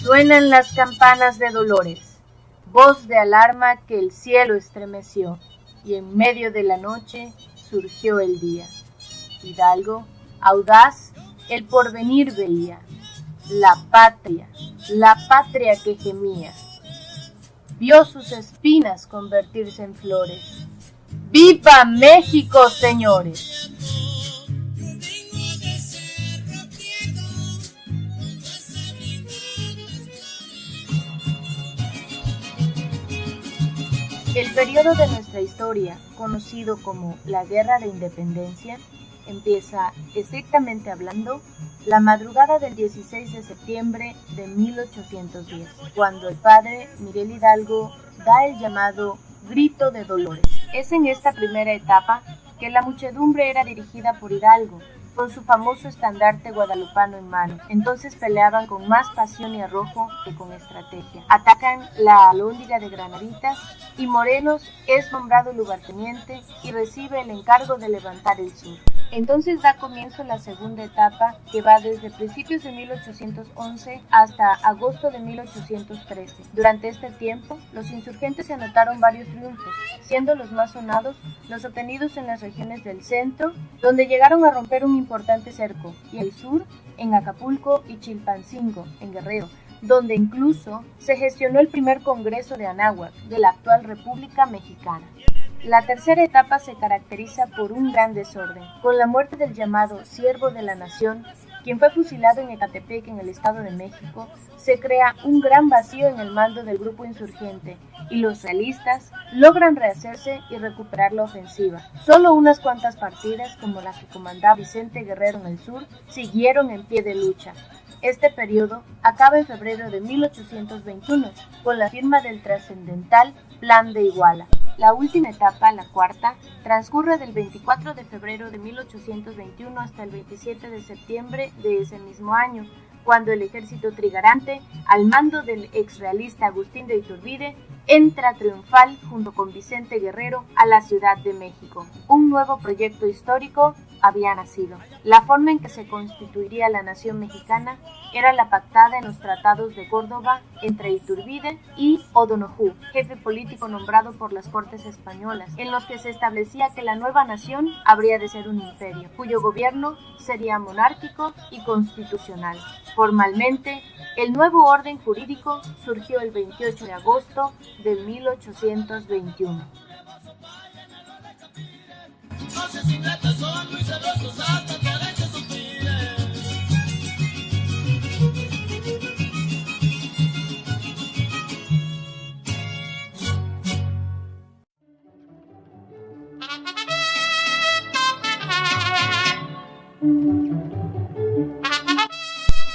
Suenan las campanas de Dolores, voz de alarma que el cielo estremeció, y en medio de la noche surgió el día. Hidalgo, audaz, el porvenir veía, la patria que gemía, vio sus espinas convertirse en flores. ¡Viva México, señores! El periodo de nuestra historia, conocido como la Guerra de Independencia, empieza, estrictamente hablando, la madrugada del 16 de septiembre de 1810, cuando el padre Miguel Hidalgo da el llamado Grito de Dolores. Es en esta primera etapa que la muchedumbre era dirigida por Hidalgo, con su famoso estandarte guadalupano en mano. Entonces peleaban con más pasión y arrojo que con estrategia. Atacan la Alhóndiga de Granaditas y Morelos es nombrado lugarteniente y recibe el encargo de levantar el sur. Entonces da comienzo la segunda etapa, que va desde principios de 1811 hasta agosto de 1813. Durante este tiempo, los insurgentes se anotaron varios triunfos, siendo los más sonados los obtenidos en las regiones del centro, donde llegaron a romper un importante cerco, y el sur, en Acapulco y Chilpancingo, en Guerrero, donde incluso se gestionó el primer Congreso de Anáhuac, de la actual República Mexicana. La tercera etapa se caracteriza por un gran desorden. Con la muerte del llamado Siervo de la Nación, quien fue fusilado en Ecatepec, en el Estado de México, se crea un gran vacío en el mando del grupo insurgente y los realistas logran rehacerse y recuperar la ofensiva. Solo unas cuantas partidas, como la que comandaba Vicente Guerrero en el sur, siguieron en pie de lucha. Este periodo acaba en febrero de 1821, con la firma del trascendental Plan de Iguala. La última etapa, la cuarta, transcurre del 24 de febrero de 1821 hasta el 27 de septiembre de ese mismo año, cuando el ejército trigarante, al mando del exrealista Agustín de Iturbide, entra triunfal junto con Vicente Guerrero a la Ciudad de México. Un nuevo proyecto histórico había nacido. La forma en que se constituiría la nación mexicana era la pactada en los tratados de Córdoba entre Iturbide y O'Donoghue, jefe político nombrado por las Cortes españolas, en los que se establecía que la nueva nación habría de ser un imperio, cuyo gobierno sería monárquico y constitucional. Formalmente, el nuevo orden jurídico surgió el 28 de agosto de 1821.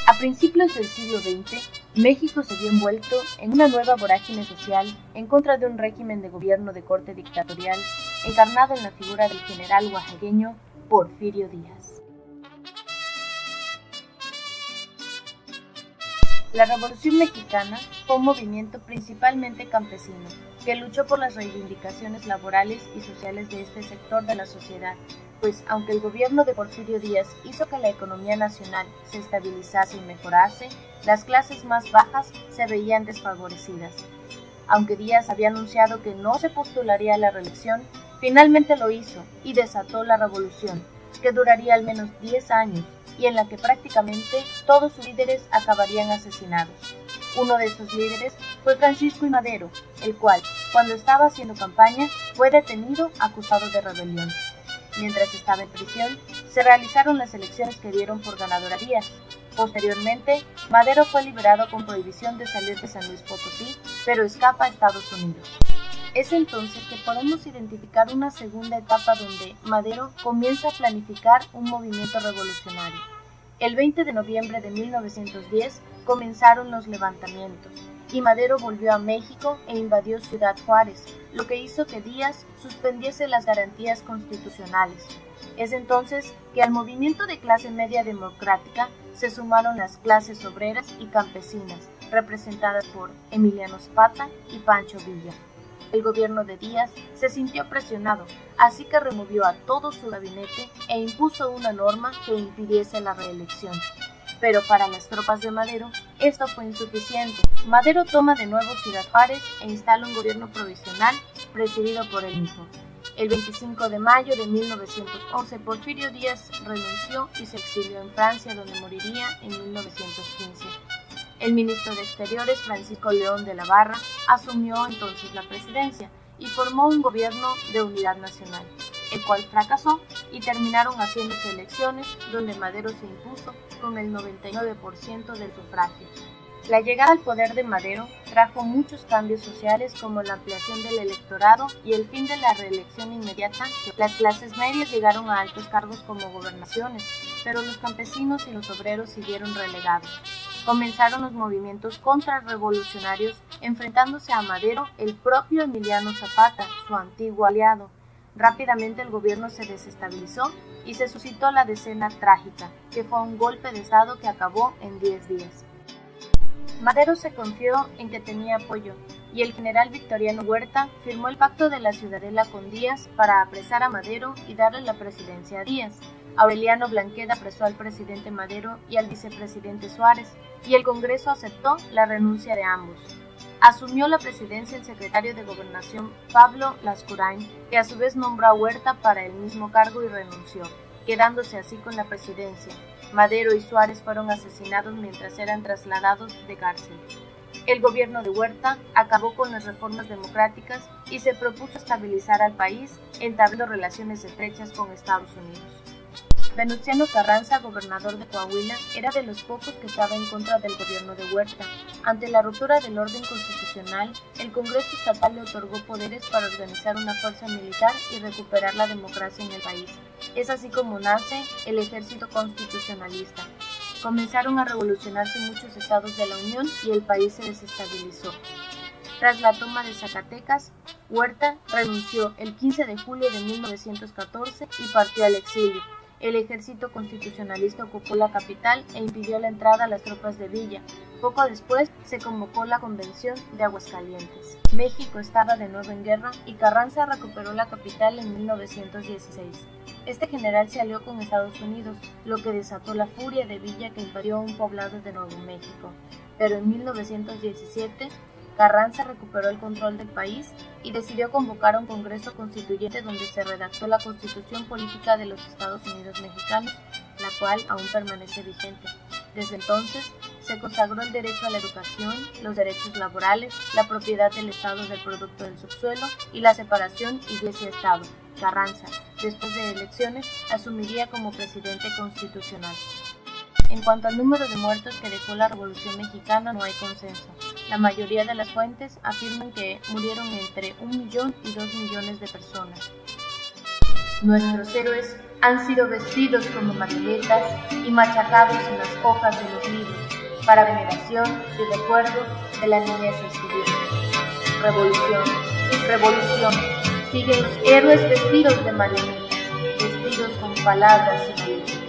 A principios del siglo XX, México se vio envuelto en una nueva vorágine social en contra de un régimen de gobierno de corte dictatorial encarnado en la figura del general oaxaqueño Porfirio Díaz. La Revolución Mexicana fue un movimiento principalmente campesino, que luchó por las reivindicaciones laborales y sociales de este sector de la sociedad, pues aunque el gobierno de Porfirio Díaz hizo que la economía nacional se estabilizase y mejorase, las clases más bajas se veían desfavorecidas. Aunque Díaz había anunciado que no se postularía a la reelección, finalmente lo hizo y desató la revolución, que duraría al menos 10 años y en la que prácticamente todos sus líderes acabarían asesinados. Uno de esos líderes fue Francisco I. Madero, el cual, cuando estaba haciendo campaña, fue detenido acusado de rebelión. Mientras estaba en prisión, se realizaron las elecciones que dieron por ganador a Díaz. Posteriormente, Madero fue liberado con prohibición de salir de San Luis Potosí, pero escapa a Estados Unidos. Es entonces que podemos identificar una segunda etapa donde Madero comienza a planificar un movimiento revolucionario. El 20 de noviembre de 1910 comenzaron los levantamientos y Madero volvió a México e invadió Ciudad Juárez, lo que hizo que Díaz suspendiese las garantías constitucionales. Es entonces que al movimiento de clase media democrática se sumaron las clases obreras y campesinas, representadas por Emiliano Zapata y Pancho Villa. El gobierno de Díaz se sintió presionado, así que removió a todo su gabinete e impuso una norma que impidiese la reelección. Pero para las tropas de Madero, esto fue insuficiente. Madero toma de nuevo Ciudad Juárez e instala un gobierno provisional presidido por él mismo. El 25 de mayo de 1911, Porfirio Díaz renunció y se exilió en Francia, donde moriría en 1915. El ministro de Exteriores, Francisco León de la Barra, asumió entonces la presidencia y formó un gobierno de unidad nacional, el cual fracasó y terminaron haciéndose elecciones donde Madero se impuso con el 99% del sufragio. La llegada al poder de Madero trajo muchos cambios sociales, como la ampliación del electorado y el fin de la reelección inmediata. Las clases medias llegaron a altos cargos como gobernaciones, pero los campesinos y los obreros siguieron relegados. Comenzaron los movimientos contrarrevolucionarios, enfrentándose a Madero el propio Emiliano Zapata, su antiguo aliado. Rápidamente el gobierno se desestabilizó y se suscitó la Decena Trágica, que fue un golpe de estado que acabó en 10 días. Madero se confió en que tenía apoyo, y el general Victoriano Huerta firmó el Pacto de la Ciudadela con Díaz para apresar a Madero y darle la presidencia a Díaz. Aureliano Blanqueda apresó al presidente Madero y al vicepresidente Suárez, y el Congreso aceptó la renuncia de ambos. Asumió la presidencia el secretario de Gobernación Pablo Lascurain, que a su vez nombró a Huerta para el mismo cargo y renunció, quedándose así con la presidencia. Madero y Suárez fueron asesinados mientras eran trasladados de cárcel. El gobierno de Huerta acabó con las reformas democráticas y se propuso estabilizar al país, entablando relaciones estrechas con Estados Unidos. Venustiano Carranza, gobernador de Coahuila, era de los pocos que estaba en contra del gobierno de Huerta. Ante la ruptura del orden constitucional, el Congreso Estatal le otorgó poderes para organizar una fuerza militar y recuperar la democracia en el país. Es así como nace el Ejército Constitucionalista. Comenzaron a revolucionarse muchos estados de la Unión y el país se desestabilizó. Tras la toma de Zacatecas, Huerta renunció el 15 de julio de 1914 y partió al exilio. El ejército constitucionalista ocupó la capital e impidió la entrada a las tropas de Villa. Poco después se convocó la Convención de Aguascalientes. México estaba de nuevo en guerra y Carranza recuperó la capital en 1916. Este general se alió con Estados Unidos, lo que desató la furia de Villa, que invadió un poblado de Nuevo México. Pero en 1917, Carranza recuperó el control del país y decidió convocar a un Congreso Constituyente donde se redactó la Constitución Política de los Estados Unidos Mexicanos, la cual aún permanece vigente. Desde entonces, se consagró el derecho a la educación, los derechos laborales, la propiedad del Estado del producto del subsuelo y la separación Iglesia-Estado. Carranza, después de elecciones, asumiría como presidente constitucional. En cuanto al número de muertos que dejó la Revolución Mexicana, no hay consenso. La mayoría de las fuentes afirman que murieron entre 1 millón y 2 millones de personas. Nuestros héroes han sido vestidos como marionetas y machacados en las hojas de los libros, para veneración y recuerdo de la niñez estudiosa. Revolución, revolución, siguen los héroes vestidos de marionetas, vestidos con palabras y libros.